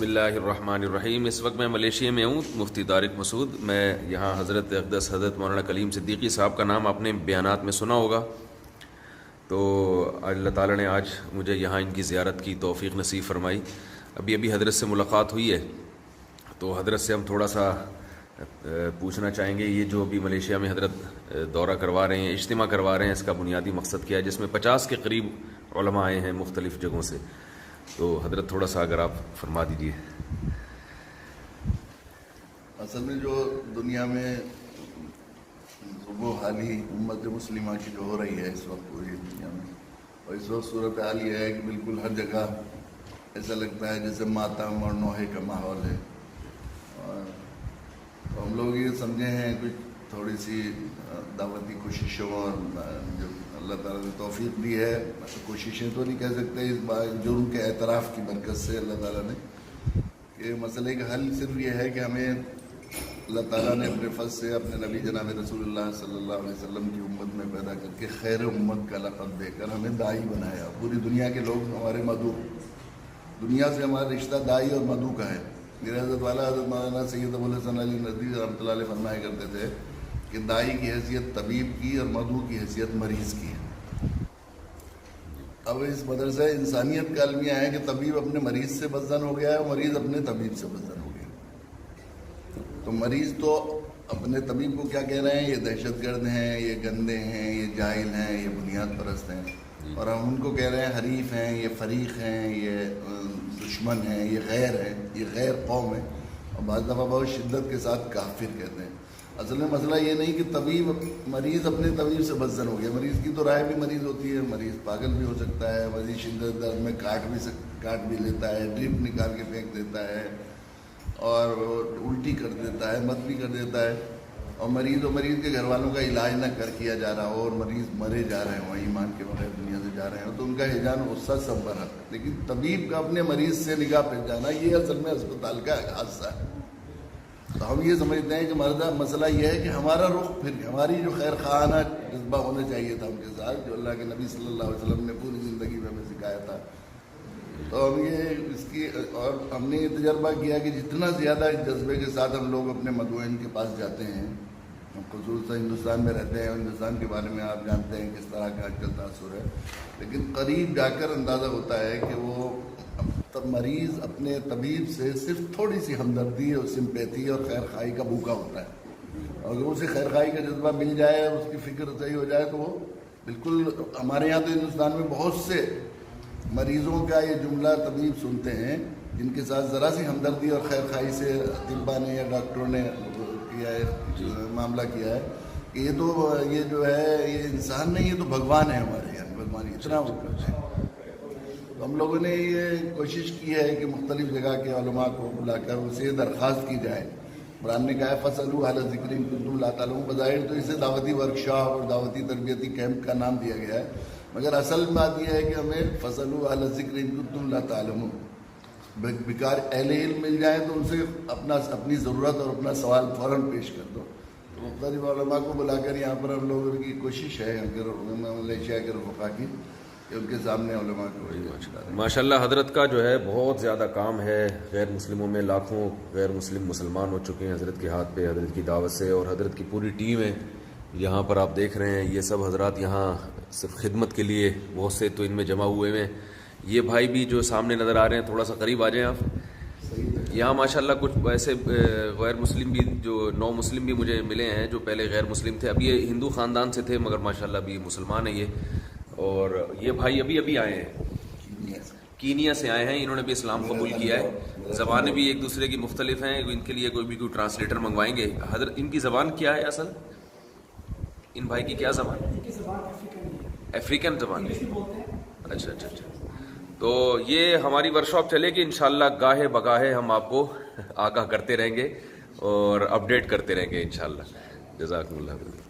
اللہ الرحمن الرحیم۔ اس وقت میں ملیشیا میں ہوں، مفتی طارق مسعود۔ میں یہاں حضرت اقدس حضرت مولانا کلیم صدیقی صاحب کا نام آپ نے بیانات میں سنا ہوگا، تو اللہ تعالیٰ نے آج مجھے یہاں ان کی زیارت کی توفیق نصیب فرمائی۔ ابھی حضرت سے ملاقات ہوئی ہے، تو حضرت سے ہم تھوڑا سا پوچھنا چاہیں گے، یہ جو ابھی ملیشیا میں حضرت دورہ کروا رہے ہیں، اجتماع کروا رہے ہیں، اس کا بنیادی مقصد کیا ہے، جس میں 50 کے قریب علماء آئے ہیں مختلف جگہوں سے۔ تو حضرت تھوڑا سا اگر آپ فرما دیجیے۔ اصل میں جو دنیا میں وہ حالی امت مسلمہ کی جو ہو رہی ہے اس وقت پوری دنیا میں، اور اس وقت صورتحال یہ ہے کہ بالکل ہر جگہ ایسا لگتا ہے جیسے ماتم اور نوحے کا ماحول ہے، اور ہم لوگ یہ سمجھے ہیں کچھ تھوڑی سی دعوتی کوششوں، اور جو اللہ تعالیٰ نے توفیق دی ہے، کوششیں تو نہیں کہہ سکتے، اس بار جرم کے اعتراف کی برکت سے اللہ تعالیٰ نے، کہ مسئلے کا حل صرف یہ ہے کہ ہمیں اللہ تعالیٰ نے اپنے فضل سے اپنے نبی جناب رسول اللہ صلی اللہ علیہ وسلم کی امت میں پیدا کر کے خیر امت کا لقب دے کر ہمیں داعی بنایا۔ پوری دنیا کے لوگ ہمارے مدعو، دنیا سے ہمارا رشتہ داعی اور مدعو کا ہے۔ میرے حضرت والا حضرت مولانا سید ابو الحسن علی ندوی رحمۃ اللہ علیہ فرمایا کرتے تھے کہ داعی کی حیثیت طبیب کی اور مدعو کی حیثیت مریض کی ہے۔ اب اس مدرسہ انسانیت کا المیہ ہے کہ طبیب اپنے مریض سے بدظن ہو گیا ہے اور مریض اپنے طبیب سے بدظن ہو گیا۔ تو مریض تو اپنے طبیب کو کیا کہہ رہے ہیں، یہ دہشت گرد ہیں، یہ گندے ہیں، یہ جاہل ہیں، یہ بنیاد پرست ہیں، اور ہم ان کو کہہ رہے ہیں حریف ہیں، یہ فریق ہیں، یہ دشمن ہیں، یہ غیر ہیں، یہ غیر قوم ہے، اور بعض دفعہ بہت شدت کے ساتھ کافر کہتے ہیں۔ اصل میں مسئلہ یہ نہیں کہ طبیب مریض اپنے طبیب سے بدظن ہو گیا، مریض کی تو رائے بھی مریض ہوتی ہے، مریض پاگل بھی ہو سکتا ہے، مریض شدت درد میں کاٹ بھی لیتا ہے، ڈرپ نکال کے پھینک دیتا ہے، اور الٹی کر دیتا ہے، مت بھی کر دیتا ہے، اور مریض کے گھر والوں کا علاج نہ کیا جا رہا ہو، اور مریض مرے جا رہے ہوں، ایمان کے بغیر دنیا سے جا رہے ہیں، تو ان کا ہجان غصہ سب برحق۔ لیکن طبیب کا اپنے مریض سے نگاہ پہ جانا، یہ اصل میں اسپتال کا حادثہ ہے۔ تو ہم یہ سمجھتے ہیں کہ مسئلہ یہ ہے کہ ہمارا رخ پھر ہماری جو خیر خواہانہ جذبہ ہونا چاہیے تھا ان کے ساتھ، جو اللہ کے نبی صلی اللہ علیہ وسلم نے پوری زندگی میں ہمیں سکھایا تھا، تو ہم اور ہم نے یہ تجربہ کیا کہ جتنا زیادہ اس جذبے کے ساتھ ہم لوگ اپنے مدعوئین کے پاس جاتے ہیں، ہم خصوصاً ہندوستان میں رہتے ہیں، ہندوستان کے بارے میں آپ جانتے ہیں کس طرح کا آج کل تاثر ہے، لیکن قریب جا کر اندازہ ہوتا ہے کہ وہ مریض اپنے طبیب سے صرف تھوڑی سی ہمدردی اور سمپیتھی اور خیر خواہی کا بھوکا ہوتا ہے، اور اگر اسے خیر خواہی کا جذبہ مل جائے اور اس کی فکر صحیح ہو جائے تو وہ بالکل، ہمارے یہاں تو ہندوستان میں بہت سے مریضوں کا یہ جملہ طبیب سنتے ہیں جن کے ساتھ ذرا سی ہمدردی اور خیر خواہی سے طباء نے یا ڈاکٹروں نے کیا ہے، معاملہ کیا ہے کہ یہ جو ہے یہ انسان نہیں، یہ تو بھگوان ہے ہمارے یہاں، بھگوان اتنا وہ کرتے ہیں۔ تو ہم لوگوں نے یہ کوشش کی ہے کہ مختلف جگہ کے علماء کو بلا کر اسے درخواست کی جائے۔ قرآن نے کہا ہے فَاسْأَلُوا أَهْلَ الذِّكْرِ إِن كُنتُمْ لَا تَعْلَمُونَ۔ بظاہر تو اسے دعوتی ورکشاپ اور دعوتی تربیتی کیمپ کا نام دیا گیا ہے، مگر اصل بات یہ ہے کہ ہمیں فَاسْأَلُوا أَهْلَ الذِّكْرِ إِن كُنتُمْ لَا تَعْلَمُونَ، بیکار اہل علم مل جائیں تو ان سے اپنی ضرورت اور اپنا سوال فوراً پیش کر دو۔ تو مختلف علماء کو بلا کر یہاں پر ہم لوگوں کی کوشش ہے ملیشیا کے رفقا کی کہ ان کے سامنے علماء کو ماشاء اللہ حضرت کا جو ہے بہت زیادہ کام ہے، غیر مسلموں میں لاکھوں غیر مسلم مسلمان ہو چکے ہیں حضرت کے ہاتھ پہ، حضرت کی دعوت سے، اور حضرت کی پوری ٹیم ہے یہاں پر آپ دیکھ رہے ہیں۔ یہ سب حضرات یہاں صرف خدمت کے لیے بہت سے تو ان میں جمع ہوئے ہیں۔ یہ بھائی بھی جو سامنے نظر آ رہے ہیں، تھوڑا سا قریب آ جائیں آپ۔ یہاں ماشاءاللہ کچھ ایسے غیر مسلم بھی، جو نو مسلم بھی مجھے ملے ہیں جو پہلے غیر مسلم تھے، اب یہ ہندو خاندان سے تھے مگر ماشاءاللہ ابھی مسلمان ہیں یہ۔ اور یہ بھائی ابھی آئے ہیں، کینیا سے آئے ہیں، انہوں نے بھی اسلام قبول کیا ہے۔ زبانیں بھی ایک دوسرے کی مختلف ہیں، ان کے لیے کوئی ٹرانسلیٹر منگوائیں گے۔ حضرت ان کی زبان کیا ہے اصل؟ ان بھائی کی کیا زبان؟ افریقن زبان ہے۔ اچھا۔ تو یہ ہماری ورکشاپ چلے گی انشاءاللہ، گاہے بگاہے ہم آپ کو آگاہ کرتے رہیں گے اور اپڈیٹ کرتے رہیں گے انشاءاللہ۔ جزاکم اللہ۔